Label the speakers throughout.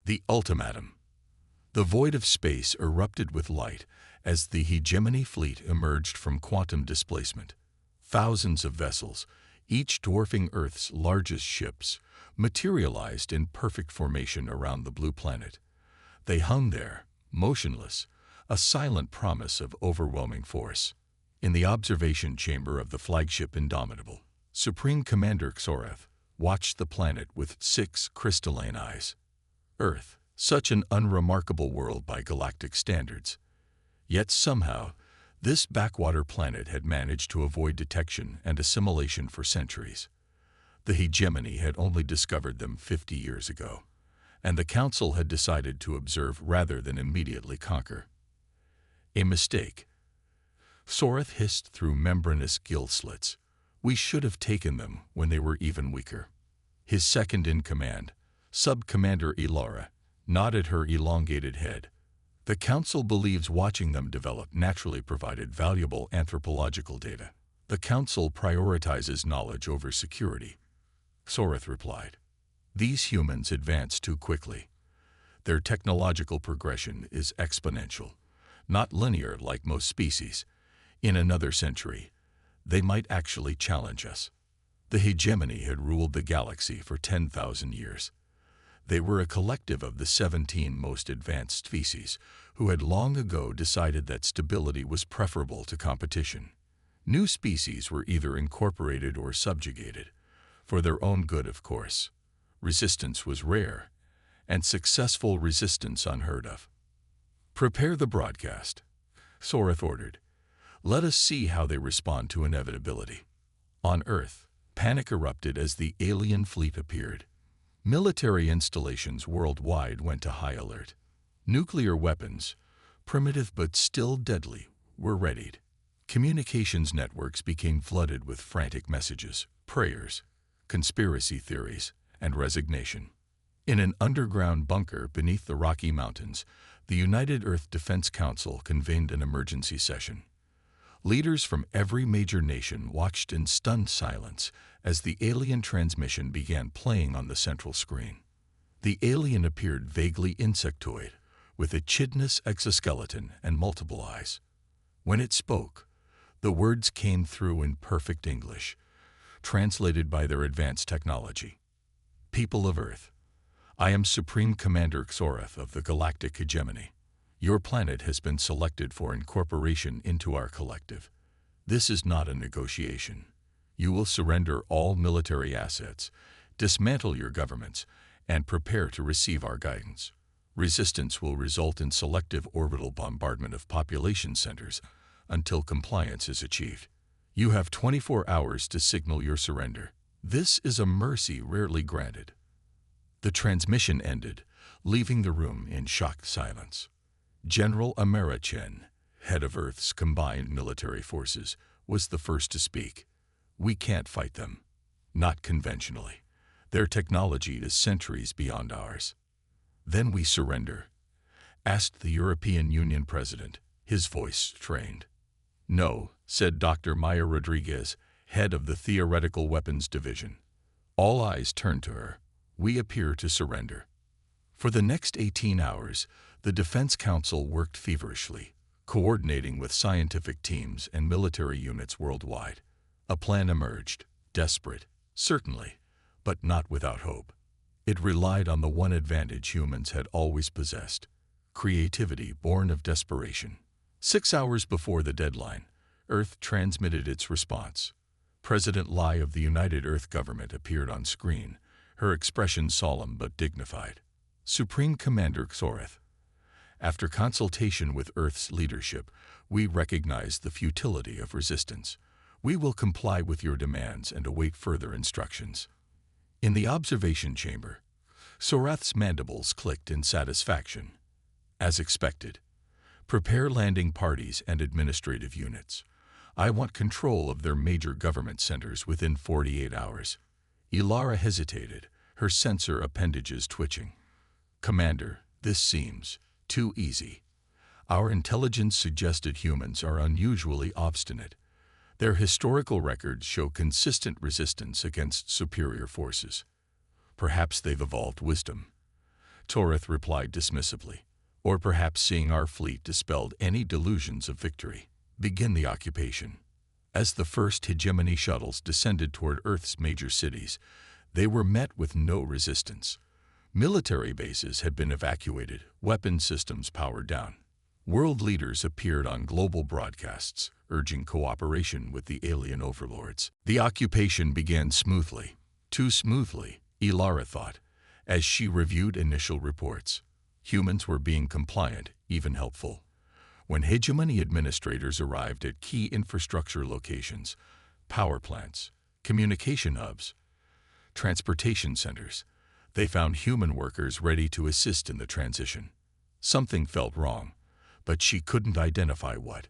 Speaker 1: The ultimatum. The void of space erupted with light as the hegemony fleet emerged from quantum displacement. Thousands of vessels, each dwarfing Earth's largest ships, materialized in perfect formation around the blue planet. They hung there, motionless, a silent promise of overwhelming force. In the observation chamber of the flagship Indomitable, Supreme Commander Xorath watched the planet with 6 crystalline eyes. Earth, such an unremarkable world by galactic standards. Yet somehow, this backwater planet had managed to avoid detection and assimilation for centuries. The hegemony had only discovered them 50 years ago, and the Council had decided to observe rather than immediately conquer. A mistake. Xorath hissed through membranous gill slits. We should have taken them when they were even weaker. His second-in-command, Sub-Commander Ilara, nodded her elongated head. The Council believes watching them develop naturally provided valuable anthropological data. The Council prioritizes knowledge over security. Xorath replied. These humans advance too quickly. Their technological progression is exponential, not linear like most species. In another century, they might actually challenge us. The hegemony had ruled the galaxy for 10,000 years. They were a collective of the 17 most advanced species who had long ago decided that stability was preferable to competition. New species were either incorporated or subjugated, for their own good, of course. Resistance was rare, and successful resistance unheard of. Prepare the broadcast, Xorath ordered. Let us see how they respond to inevitability. On Earth, panic erupted as the alien fleet appeared. Military installations worldwide went to high alert. Nuclear weapons, primitive but still deadly, were readied. Communications networks became flooded with frantic messages, prayers, conspiracy theories, and resignation. In an underground bunker beneath the Rocky Mountains, the United Earth Defense Council convened an emergency session. Leaders from every major nation watched in stunned silence as the alien transmission began playing on the central screen. The alien appeared vaguely insectoid, with a chidnous exoskeleton and multiple eyes. When it spoke, the words came through in perfect English, translated by their advanced technology. People of Earth, I am Supreme Commander Xorath of the Galactic Hegemony. Your planet has been selected for incorporation into our collective. This is not a negotiation. You will surrender all military assets, dismantle your governments, and prepare to receive our guidance. Resistance will result in selective orbital bombardment of population centers until compliance is achieved. You have 24 hours to signal your surrender. This is a mercy rarely granted. The transmission ended, leaving the room in shocked silence. General Amara Chen, head of Earth's combined military forces, was the first to speak. We can't fight them. Not conventionally. Their technology is centuries beyond ours. Then we surrender? Asked the European Union president, his voice strained. No, said Dr. Maya Rodriguez, head of the Theoretical Weapons Division. All eyes turned to her. We appear to surrender. For the next 18 hours, the Defense Council worked feverishly, coordinating with scientific teams and military units worldwide. A plan emerged, desperate, certainly, but not without hope. It relied on the one advantage humans had always possessed: creativity born of desperation. 6 hours before the deadline, Earth transmitted its response. President Lai of the United Earth Government appeared on screen, her expression solemn but dignified. Supreme Commander Xorath, after consultation with Earth's leadership, we recognize the futility of resistance. We will comply with your demands and await further instructions. In the observation chamber, Xorath's mandibles clicked in satisfaction. As expected, prepare landing parties and administrative units. I want control of their major government centers within 48 hours. Ilara hesitated, her sensor appendages twitching. Commander, this seems too easy. Our intelligence suggested humans are unusually obstinate. Their historical records show consistent resistance against superior forces. Perhaps they've evolved wisdom. Torith replied dismissively. Or perhaps seeing our fleet dispelled any delusions of victory. Begin the occupation. As the first hegemony shuttles descended toward Earth's major cities, they were met with no resistance. Military bases had been evacuated, weapon systems powered down. World leaders appeared on global broadcasts, urging cooperation with the alien overlords. The occupation began smoothly. Too smoothly, Ilara thought, as she reviewed initial reports. Humans were being compliant, even helpful. When hegemony administrators arrived at key infrastructure locations, power plants, communication hubs, transportation centers, they found human workers ready to assist in the transition. Something felt wrong, but she couldn't identify what.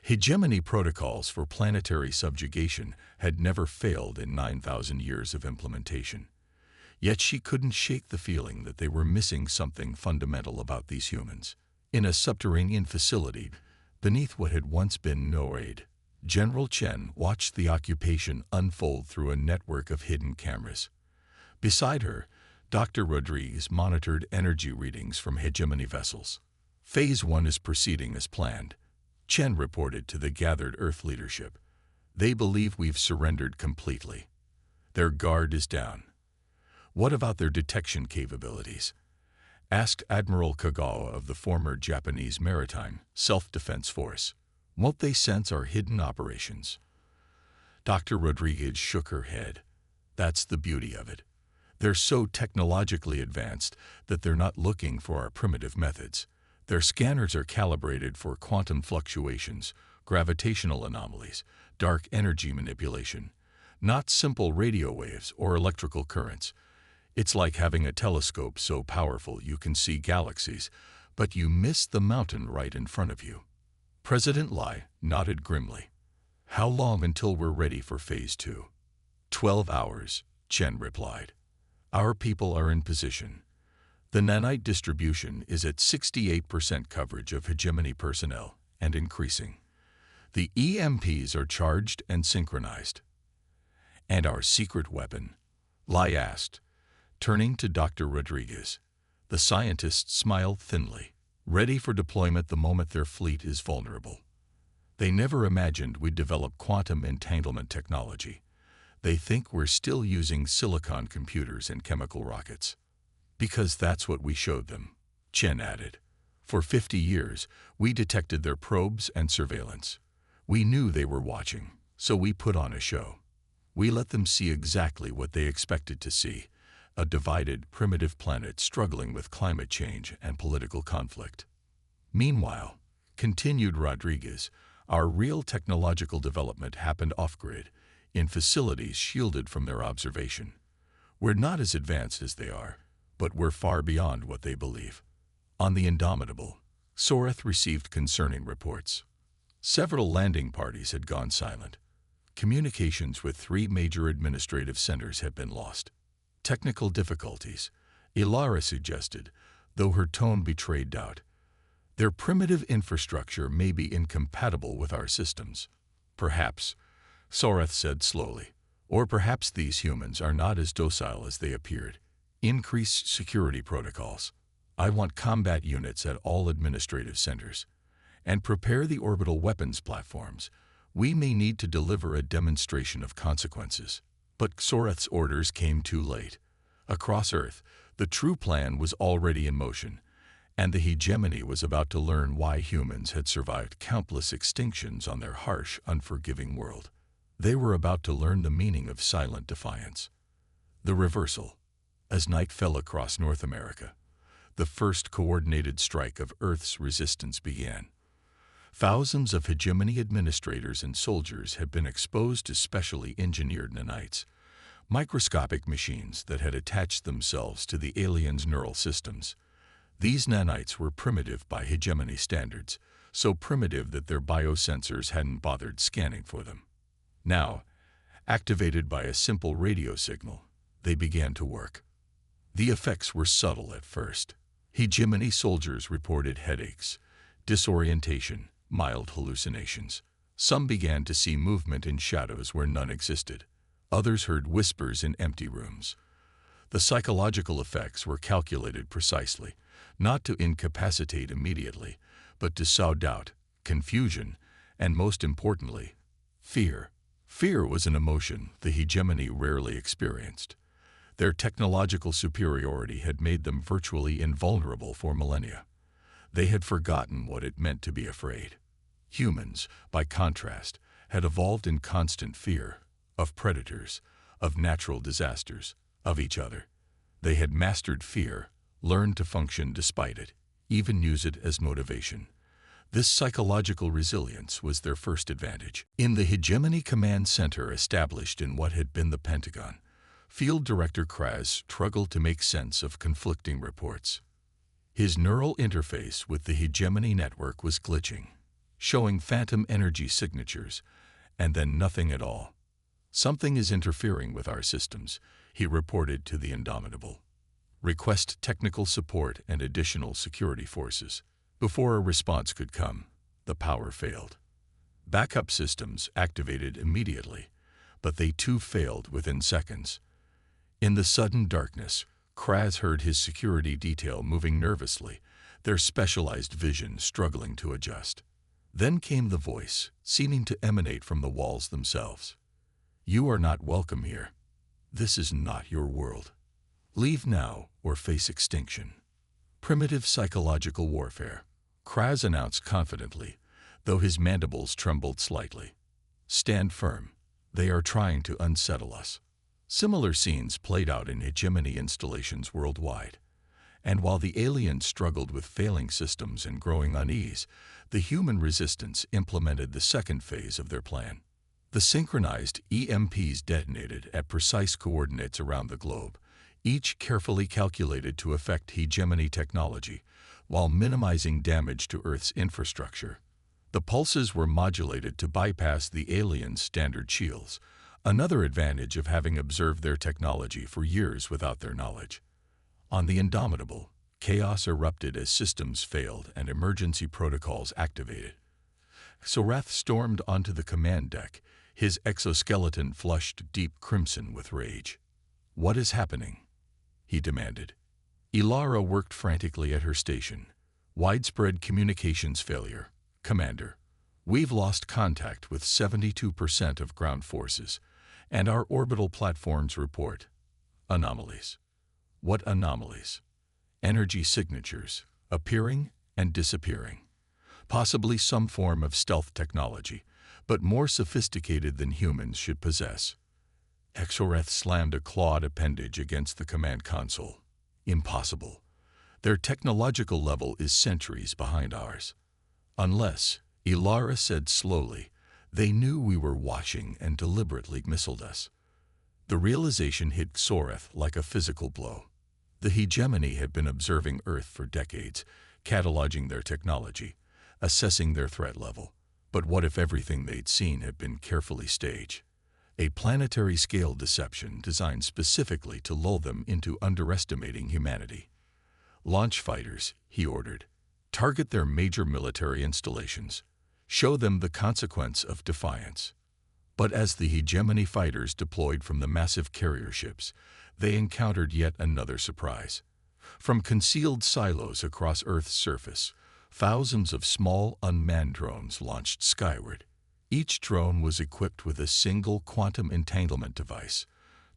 Speaker 1: Hegemony protocols for planetary subjugation had never failed in 9,000 years of implementation. Yet she couldn't shake the feeling that they were missing something fundamental about these humans. In a subterranean facility, beneath what had once been NORAD, General Chen watched the occupation unfold through a network of hidden cameras. Beside her, Dr. Rodriguez monitored energy readings from hegemony vessels. Phase 1 is proceeding as planned, Chen reported to the gathered Earth leadership. They believe we've surrendered completely. Their guard is down. What about their detection capabilities? Asked Admiral Kagawa of the former Japanese Maritime Self-Defense Force. Won't they sense our hidden operations? Dr. Rodriguez shook her head. That's the beauty of it. They're so technologically advanced that they're not looking for our primitive methods. Their scanners are calibrated for quantum fluctuations, gravitational anomalies, dark energy manipulation, not simple radio waves or electrical currents. It's like having a telescope so powerful you can see galaxies, but you miss the mountain right in front of you. President Lai nodded grimly. How long until we're ready for Phase 2? 12 hours, Chen replied. Our people are in position. The nanite distribution is at 68% coverage of hegemony personnel and increasing. The EMPs are charged and synchronized. And our secret weapon? Lai asked, turning to Dr. Rodriguez. The scientist smiled thinly, ready for deployment the moment their fleet is vulnerable. They never imagined we'd develop quantum entanglement technology. They think we're still using silicon computers and chemical rockets. Because that's what we showed them, Chen added. For 50 years, we detected their probes and surveillance. We knew they were watching, so we put on a show. We let them see exactly what they expected to see, a divided, primitive planet struggling with climate change and political conflict. Meanwhile, continued Rodriguez, our real technological development happened off-grid, in facilities shielded from their observation. We're not as advanced as they are, but we're far beyond what they believe. On the Indomitable, Soreth received concerning reports. Several landing parties had gone silent. Communications with 3 major administrative centers had been lost. Technical difficulties, Ilara suggested, though her tone betrayed doubt. Their primitive infrastructure may be incompatible with our systems. Perhaps, Soreth said slowly, or perhaps these humans are not as docile as they appeared. Increase security protocols. I want combat units at all administrative centers. And prepare the orbital weapons platforms. We may need to deliver a demonstration of consequences. But Soreth's orders came too late. Across Earth, the true plan was already in motion, and the hegemony was about to learn why humans had survived countless extinctions on their harsh, unforgiving world. They were about to learn the meaning of silent defiance. The reversal. As night fell across North America, the first coordinated strike of Earth's resistance began. Thousands of hegemony administrators and soldiers had been exposed to specially engineered nanites, microscopic machines that had attached themselves to the aliens' neural systems. These nanites were primitive by hegemony standards, so primitive that their biosensors hadn't bothered scanning for them. Now, activated by a simple radio signal, they began to work. The effects were subtle at first. Hegemony soldiers reported headaches, disorientation, mild hallucinations. Some began to see movement in shadows where none existed. Others heard whispers in empty rooms. The psychological effects were calculated precisely, not to incapacitate immediately, but to sow doubt, confusion, and most importantly, fear. Fear was an emotion the hegemony rarely experienced. Their technological superiority had made them virtually invulnerable for millennia. They had forgotten what it meant to be afraid. Humans, by contrast, had evolved in constant fear of predators, of natural disasters, of each other. They had mastered fear, learned to function despite it, even use it as motivation. This psychological resilience was their first advantage. In the Hegemony Command Center established in what had been the Pentagon, Field Director Kraz struggled to make sense of conflicting reports. His neural interface with the Hegemony network was glitching, showing phantom energy signatures, and then nothing at all. "Something is interfering with our systems," he reported to the Indomitable. "Request technical support and additional security forces." Before a response could come, the power failed. Backup systems activated immediately, but they too failed within seconds. In the sudden darkness, Kraz heard his security detail moving nervously, their specialized vision struggling to adjust. Then came the voice, seeming to emanate from the walls themselves. "You are not welcome here. This is not your world. Leave now or face extinction." Primitive psychological warfare, Kraz announced confidently, though his mandibles trembled slightly. "Stand firm. They are trying to unsettle us." Similar scenes played out in hegemony installations worldwide. And while the aliens struggled with failing systems and growing unease, the human resistance implemented the second phase of their plan. The synchronized EMPs detonated at precise coordinates around the globe, each carefully calculated to affect hegemony technology, while minimizing damage to Earth's infrastructure. The pulses were modulated to bypass the aliens' standard shields, another advantage of having observed their technology for years without their knowledge. On the Indomitable, chaos erupted as systems failed and emergency protocols activated. Sorath stormed onto the command deck, his exoskeleton flushed deep crimson with rage. "What is happening?" he demanded. Ilara worked frantically at her station. "Widespread communications failure. Commander, we've lost contact with 72% of ground forces, and our orbital platforms report anomalies." What anomalies? Energy signatures, appearing and disappearing. Possibly some form of stealth technology, but more sophisticated than humans should possess. Exoreth slammed a clawed appendage against the command console. "Impossible. Their technological level is centuries behind ours. Unless," Ilara said slowly, "they knew we were watching and deliberately missiled us." The realization hit Soreth like a physical blow. The hegemony had been observing Earth for decades, cataloging their technology, assessing their threat level. But what if everything they'd seen had been carefully staged? A planetary-scale deception designed specifically to lull them into underestimating humanity. "Launch fighters," he ordered. "Target their major military installations. Show them the consequence of defiance." But as the hegemony fighters deployed from the massive carrier ships, they encountered yet another surprise. From concealed silos across Earth's surface, thousands of small, unmanned drones launched skyward. Each drone was equipped with a single quantum entanglement device,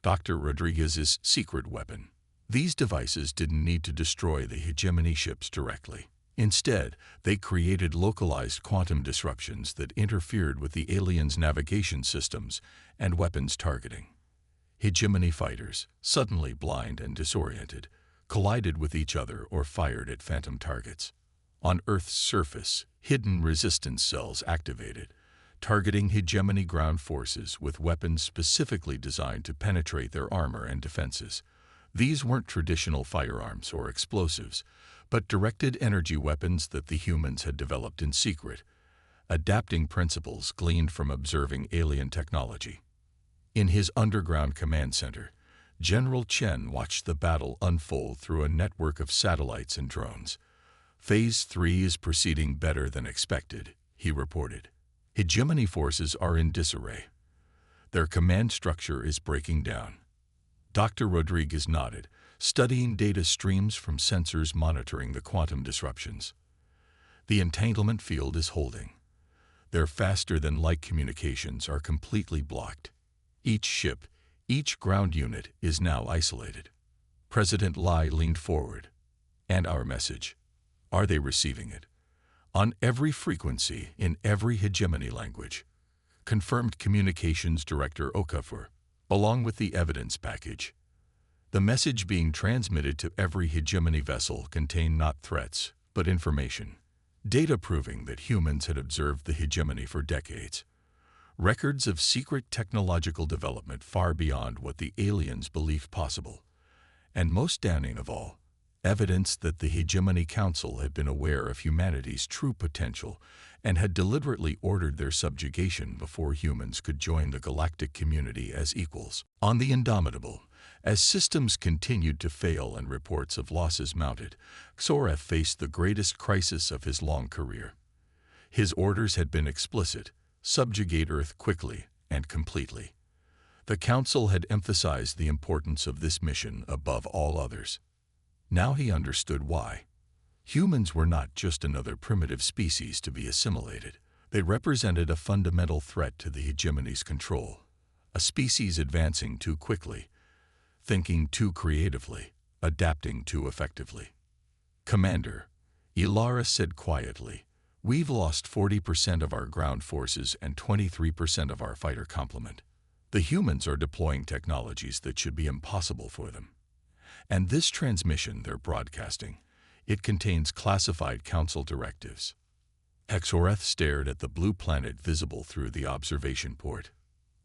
Speaker 1: Dr. Rodriguez's secret weapon. These devices didn't need to destroy the hegemony ships directly. Instead, they created localized quantum disruptions that interfered with the aliens' navigation systems and weapons targeting. Hegemony fighters, suddenly blind and disoriented, collided with each other or fired at phantom targets. On Earth's surface, hidden resistance cells activated, targeting hegemony ground forces with weapons specifically designed to penetrate their armor and defenses. These weren't traditional firearms or explosives, but directed energy weapons that the humans had developed in secret, adapting principles gleaned from observing alien technology. In his underground command center, General Chen watched the battle unfold through a network of satellites and drones. "Phase 3 is proceeding better than expected," he reported. "Hegemony forces are in disarray. Their command structure is breaking down. Dr. Rodriguez nodded, studying data streams from sensors monitoring the quantum disruptions. The entanglement field is holding. Their faster-than-light communications are completely blocked. Each ship, each ground unit is now isolated. President Lai leaned forward. And our message? Are they receiving it? On every frequency, in every hegemony language. Confirmed Communications Director Okafor, along with the evidence package. The message being transmitted to every hegemony vessel contained not threats, but information. Data proving that humans had observed the hegemony for decades. Records of secret technological development far beyond what the aliens believed possible. And most damning of all, evidence that the Hegemony Council had been aware of humanity's true potential and had deliberately ordered their subjugation before humans could join the galactic community as equals. On the Indomitable, as systems continued to fail and reports of losses mounted, Xoreth faced the greatest crisis of his long career. His orders had been explicit: subjugate Earth quickly and completely. The Council had emphasized the importance of this mission above all others. Now he understood why. Humans were not just another primitive species to be assimilated. They represented a fundamental threat to the hegemony's control, a species advancing too quickly, thinking too creatively, adapting too effectively. Commander, Ilara said quietly, we've lost 40% of our ground forces and 23% of our fighter complement. The humans are deploying technologies that should be impossible for them. And this transmission they're broadcasting, it contains classified council directives. Xoreth stared at the blue planet visible through the observation port.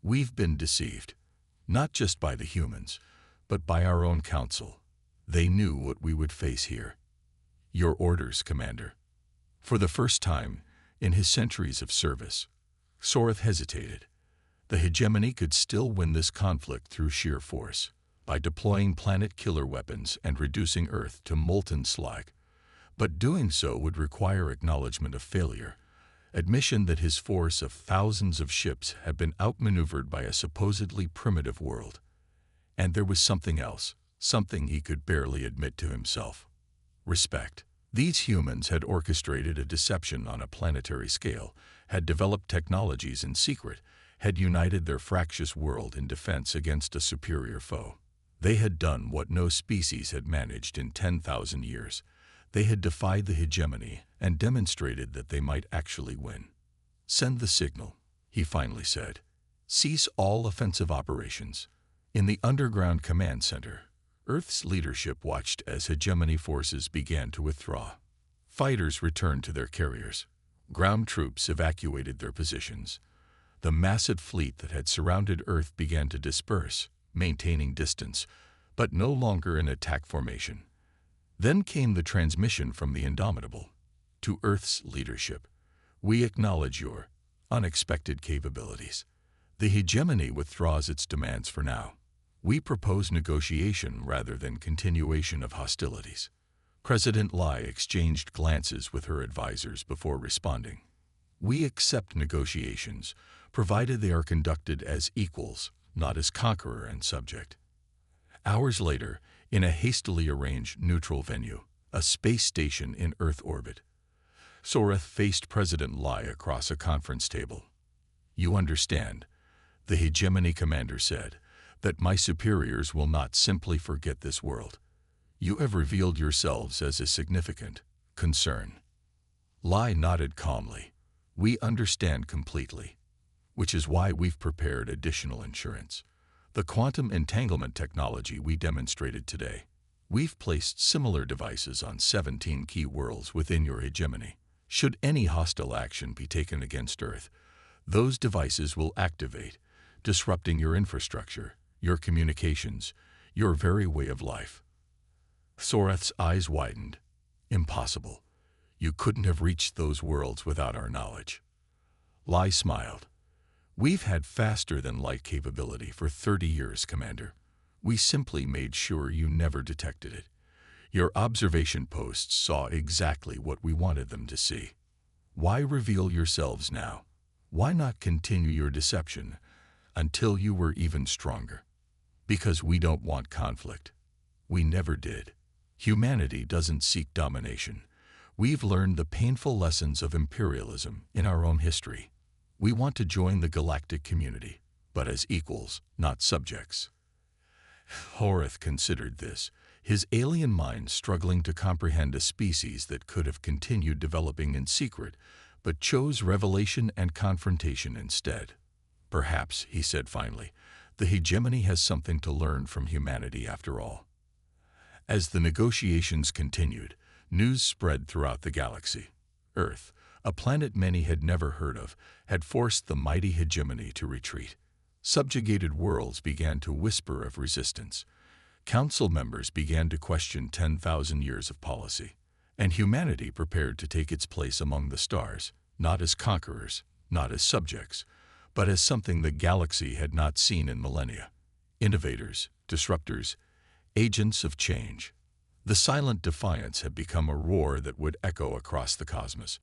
Speaker 1: We've been deceived, not just by the humans, but by our own council. They knew what we would face here. Your orders, Commander. For the first time in his centuries of service, Xoreth hesitated. The hegemony could still win this conflict through sheer force, by deploying planet-killer weapons and reducing Earth to molten slag. But doing so would require acknowledgement of failure, admission that his force of thousands of ships had been outmaneuvered by a supposedly primitive world. And there was something else, something he could barely admit to himself. Respect. These humans had orchestrated a deception on a planetary scale, had developed technologies in secret, had united their fractious world in defense against a superior foe. They had done what no species had managed in 10,000 years. They had defied the hegemony and demonstrated that they might actually win. Send the signal, he finally said. Cease all offensive operations. In the underground command center, Earth's leadership watched as hegemony forces began to withdraw. Fighters returned to their carriers. Ground troops evacuated their positions. The massive fleet that had surrounded Earth began to disperse, maintaining distance, but no longer in attack formation. Then came the transmission from the Indomitable. To Earth's leadership, we acknowledge your unexpected capabilities. The hegemony withdraws its demands for now. We propose negotiation rather than continuation of hostilities. President Lai exchanged glances with her advisors before responding. We accept negotiations, provided they are conducted as equals, not as conqueror and subject. Hours later, in a hastily arranged neutral venue, a space station in Earth orbit, Xoreth faced President Lai across a conference table. You understand, the hegemony commander said, that my superiors will not simply forget this world. You have revealed yourselves as a significant concern. Lai nodded calmly. We understand completely, which is why we've prepared additional insurance. The quantum entanglement technology we demonstrated today. We've placed similar devices on 17 key worlds within your hegemony. Should any hostile action be taken against Earth, those devices will activate, disrupting your infrastructure, your communications, your very way of life. Xoreth's eyes widened. Impossible. You couldn't have reached those worlds without our knowledge. Lai smiled. We've had faster-than-light capability for 30 years, Commander. We simply made sure you never detected it. Your observation posts saw exactly what we wanted them to see. Why reveal yourselves now? Why not continue your deception until you were even stronger? Because we don't want conflict. We never did. Humanity doesn't seek domination. We've learned the painful lessons of imperialism in our own history. We want to join the galactic community, but as equals, not subjects. Horeth considered this, his alien mind struggling to comprehend a species that could have continued developing in secret, but chose revelation and confrontation instead. Perhaps, he said finally, the hegemony has something to learn from humanity after all. As the negotiations continued, news spread throughout the galaxy. Earth, a planet many had never heard of, had forced the mighty hegemony to retreat. Subjugated worlds began to whisper of resistance. Council members began to question 10,000 years of policy, and humanity prepared to take its place among the stars, not as conquerors, not as subjects, but as something the galaxy had not seen in millennia. Innovators, disruptors, agents of change. The silent defiance had become a roar that would echo across the cosmos.